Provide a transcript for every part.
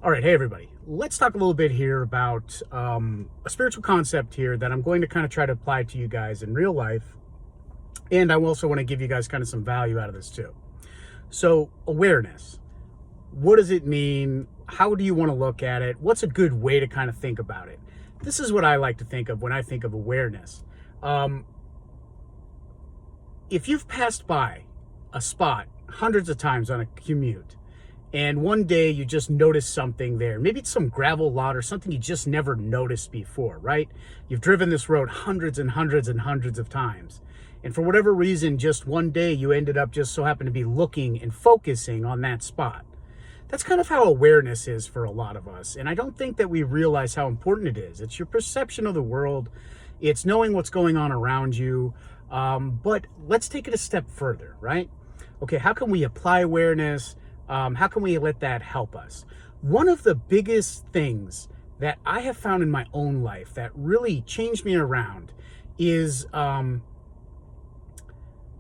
All right, hey everybody. Let's talk a little bit here about a spiritual concept here that I'm going to kind of try to apply to you guys in real life. And I also want to give you guys kind of some value out of this too. So, awareness. What does it mean? How do you want to look at it? What's a good way to kind of think about it? This is what I like to think of when I think of awareness. Um, if you've passed by a spot hundreds of times on a commute, and one day you just notice something there. Maybe it's some gravel lot or something you just never noticed before, right? You've driven this road hundreds and hundreds and hundreds of times. And for whatever reason, just one day you ended up just so happen to be looking and focusing on that spot. That's kind of how awareness is for a lot of us. And I don't think that we realize how important it is. It's your perception of the world. It's knowing what's going on around you. But let's take it a step further, right? Okay, how can we apply awareness? How can we let that help us? One of the biggest things that I have found in my own life that really changed me around is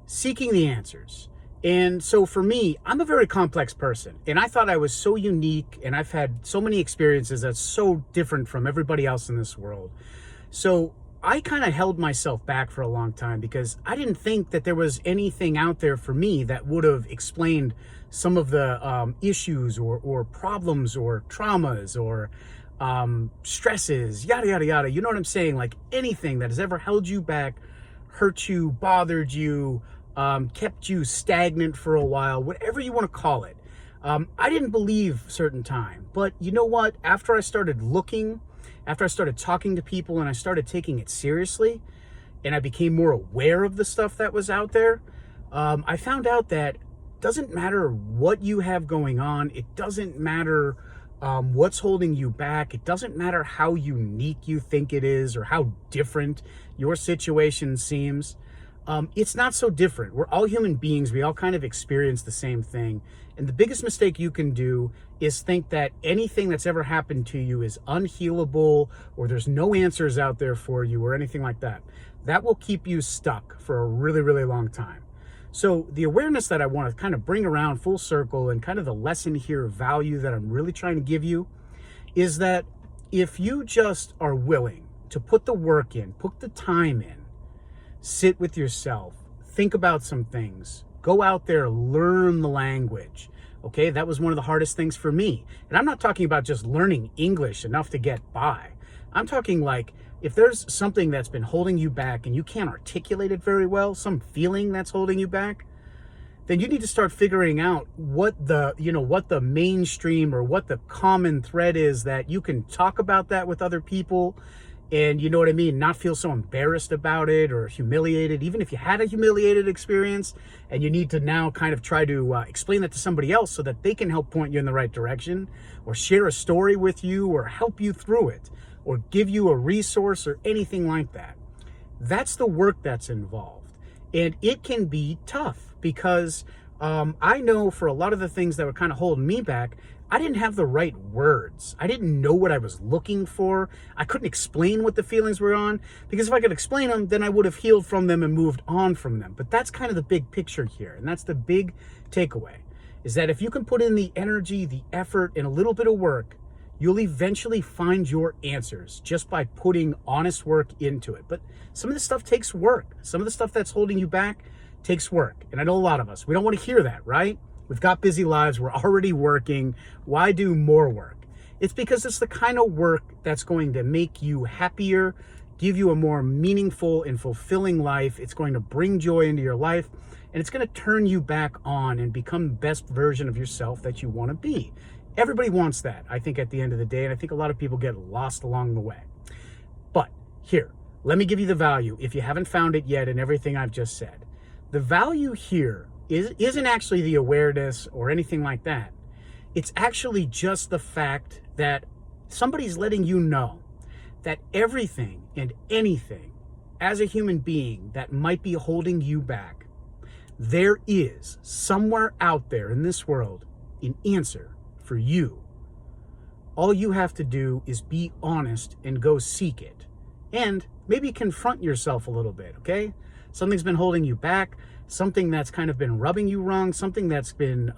seeking the answers. And so for me, I'm a very complex person, and I thought I was so unique, and I've had so many experiences that's so different from everybody else in this world. So I kind of held myself back for a long time because I didn't think that there was anything out there for me that would have explained some of the issues or problems or traumas or stresses, yada, yada, yada. You know what I'm saying? Like anything that has ever held you back, hurt you, bothered you, kept you stagnant for a while, whatever you want to call it. I didn't believe certain time. But you know what? After I started looking, after I started talking to people and I started taking it seriously and I became more aware of the stuff that was out there, I found out that it doesn't matter what you have going on. It doesn't matter what's holding you back. It doesn't matter how unique you think it is or how different your situation seems. It's not so different. We're all human beings. We all kind of experience the same thing. And the biggest mistake you can do is think that anything that's ever happened to you is unhealable or there's no answers out there for you or anything like that. That will keep you stuck for a really, really long time. So the awareness that I want to kind of bring around full circle and kind of the lesson here, value that I'm really trying to give you is that if you just are willing to put the work in, put the time in, sit with yourself, think about some things, go out there, learn the language. Okay, that was one of the hardest things for me. And I'm not talking about just learning English enough to get by. I'm talking like if there's something that's been holding you back and you can't articulate it very well, some feeling that's holding you back, then you need to start figuring out what the mainstream or what the common thread is that you can talk about that with other people. And you know what I mean? Not feel so embarrassed about it or humiliated, even if you had a humiliated experience and you need to now kind of try to explain that to somebody else so that they can help point you in the right direction or share a story with you or help you through it or give you a resource or anything like that. That's the work that's involved. And it can be tough because I know for a lot of the things that were kind of holding me back, I didn't have the right words. I didn't know what I was looking for. I couldn't explain what the feelings were on because if I could explain them, then I would have healed from them and moved on from them. But that's kind of the big picture here. And that's the big takeaway is that if you can put in the energy, the effort, and a little bit of work, you'll eventually find your answers just by putting honest work into it. But some of the stuff takes work. Some of the stuff that's holding you back takes work. And I know a lot of us, we don't want to hear that, right? We've got busy lives. We're already working. Why do more work? It's because it's the kind of work that's going to make you happier, give you a more meaningful and fulfilling life. It's going to bring joy into your life, and it's going to turn you back on and become the best version of yourself that you want to be. Everybody wants that, I think, at the end of the day, and I think a lot of people get lost along the way. But here, let me give you the value if you haven't found it yet in everything I've just said. The value here isn't actually the awareness or anything like that. It's actually just the fact that somebody's letting you know that everything and anything as a human being that might be holding you back, there is somewhere out there in this world an answer for you. All you have to do is be honest and go seek it. And maybe confront yourself a little bit, okay? Something's been holding you back, something that's kind of been rubbing you wrong, something that's been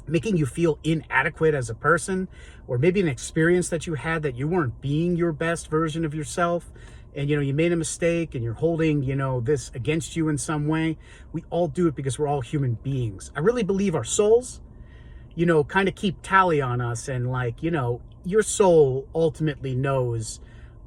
making you feel inadequate as a person, or maybe an experience that you had that you weren't being your best version of yourself, and you made a mistake and you're holding this against you in some way. We all do it because we're all human beings. I really believe our souls kind of keep tally on us, and your soul ultimately knows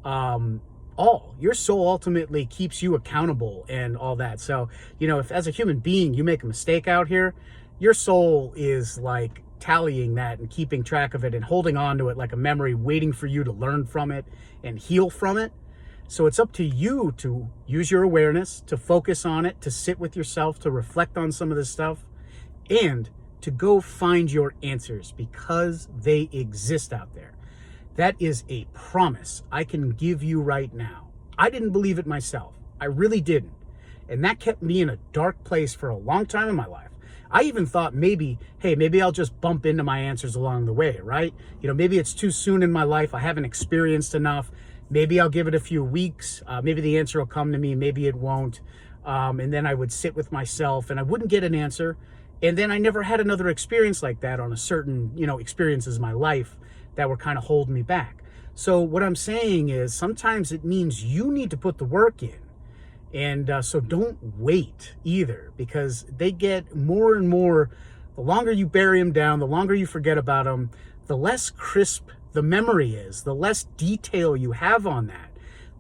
all. Your soul ultimately keeps you accountable and all that. So if as a human being you make a mistake out here, your soul is like tallying that and keeping track of it and holding on to it like a memory, waiting for you to learn from it and heal from it. So it's up to you to use your awareness, to focus on it, to sit with yourself, to reflect on some of this stuff, and to go find your answers, because they exist out there. That is a promise I can give you right now. I didn't believe it myself. I really didn't. And that kept me in a dark place for a long time in my life. I even thought maybe I'll just bump into my answers along the way, right? Maybe it's too soon in my life. I haven't experienced enough. Maybe I'll give it a few weeks. Maybe the answer will come to me. Maybe it won't. And then I would sit with myself and I wouldn't get an answer. And then I never had another experience like that on a certain, experiences in my life that were kind of holding me back. So what I'm saying is sometimes it means you need to put the work in. And so don't wait either, because they get more and more, the longer you bury them down, the longer you forget about them, the less crisp the memory is, the less detail you have on that.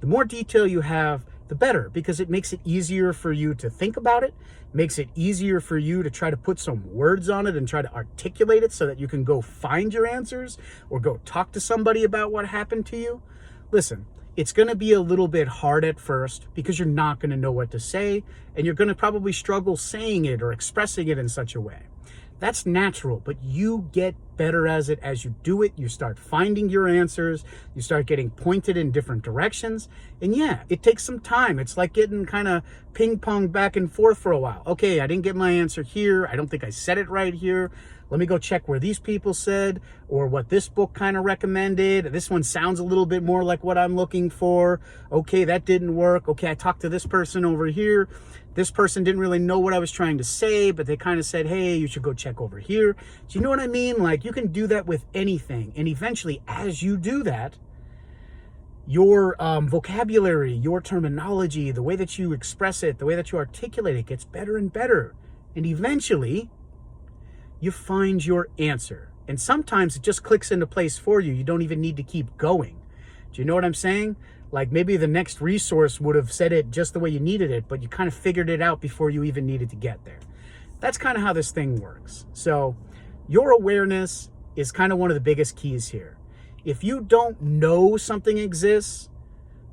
The more detail you have, the better, because it makes it easier for you to think about it, makes it easier for you to try to put some words on it and try to articulate it so that you can go find your answers or go talk to somebody about what happened to you. Listen, it's going to be a little bit hard at first because you're not going to know what to say, and you're going to probably struggle saying it or expressing it in such a way. That's natural, but you get better as you do it. You start finding your answers. You start getting pointed in different directions. And yeah, it takes some time. It's like getting kind of ping pong back and forth for a while. Okay, I didn't get my answer here. I don't think I said it right here. Let me go check where these people said or what this book kind of recommended. This one sounds a little bit more like what I'm looking for. Okay, that didn't work. Okay, I talked to this person over here. This person didn't really know what I was trying to say, but they kind of said, hey, you should go check over here. Do you know what I mean? Like, you can do that with anything. And eventually, as you do that, your vocabulary, your terminology, the way that you express it, the way that you articulate it gets better and better. And eventually, you find your answer. And sometimes it just clicks into place for you. You don't even need to keep going. Do you know what I'm saying? Like, maybe the next resource would have said it just the way you needed it, but you kind of figured it out before you even needed to get there. That's kind of how this thing works. So your awareness is kind of one of the biggest keys here. If you don't know something exists,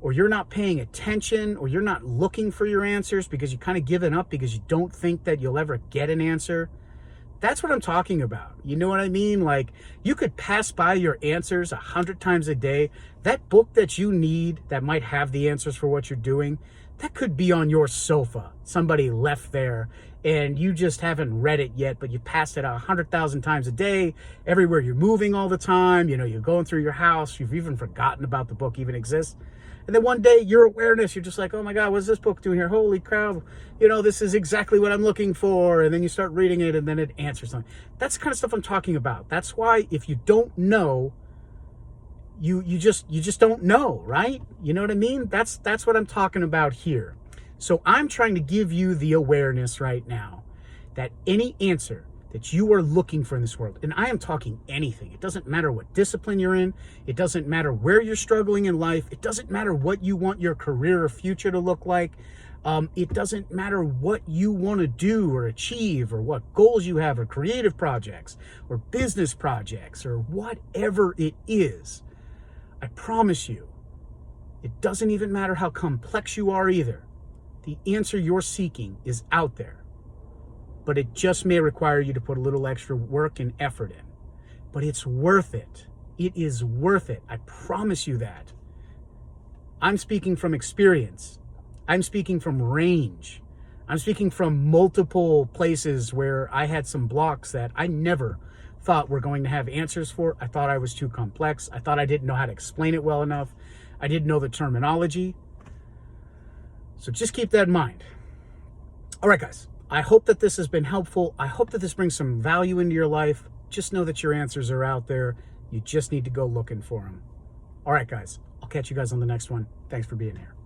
or you're not paying attention, or you're not looking for your answers because you kind of given up because you don't think that you'll ever get an answer, that's what I'm talking about. You know what I mean? Like, you could pass by your answers 100 times a day. That book that you need that might have the answers for what you're doing, that could be on your sofa. Somebody left there and you just haven't read it yet, but you passed it 100,000 times a day, everywhere you're moving all the time. You're going through your house. You've even forgotten about the book even exists. And then one day, your awareness, you're just like, oh my God, what's this book doing here? Holy cow, this is exactly what I'm looking for. And then you start reading it and then it answers something. That's the kind of stuff I'm talking about. That's why if you don't know, you just don't know, right? You know what I mean? That's what I'm talking about here. So I'm trying to give you the awareness right now that any answer that you are looking for in this world, and I am talking anything. It doesn't matter what discipline you're in. It doesn't matter where you're struggling in life. It doesn't matter what you want your career or future to look like. It doesn't matter what you want to do or achieve, or what goals you have, or creative projects or business projects, or whatever it is. I promise you, it doesn't even matter how complex you are either. The answer you're seeking is out there. But it just may require you to put a little extra work and effort in. But it's worth it. It is worth it. I promise you that. I'm speaking from experience. I'm speaking from range. I'm speaking from multiple places where I had some blocks that I never thought were going to have answers for. I thought I was too complex. I thought I didn't know how to explain it well enough. I didn't know the terminology. So just keep that in mind. All right, guys. I hope that this has been helpful. I hope that this brings some value into your life. just know that your answers are out there. You just need to go looking for them. All right, guys, I'll catch you guys on the next one. Thanks for being here.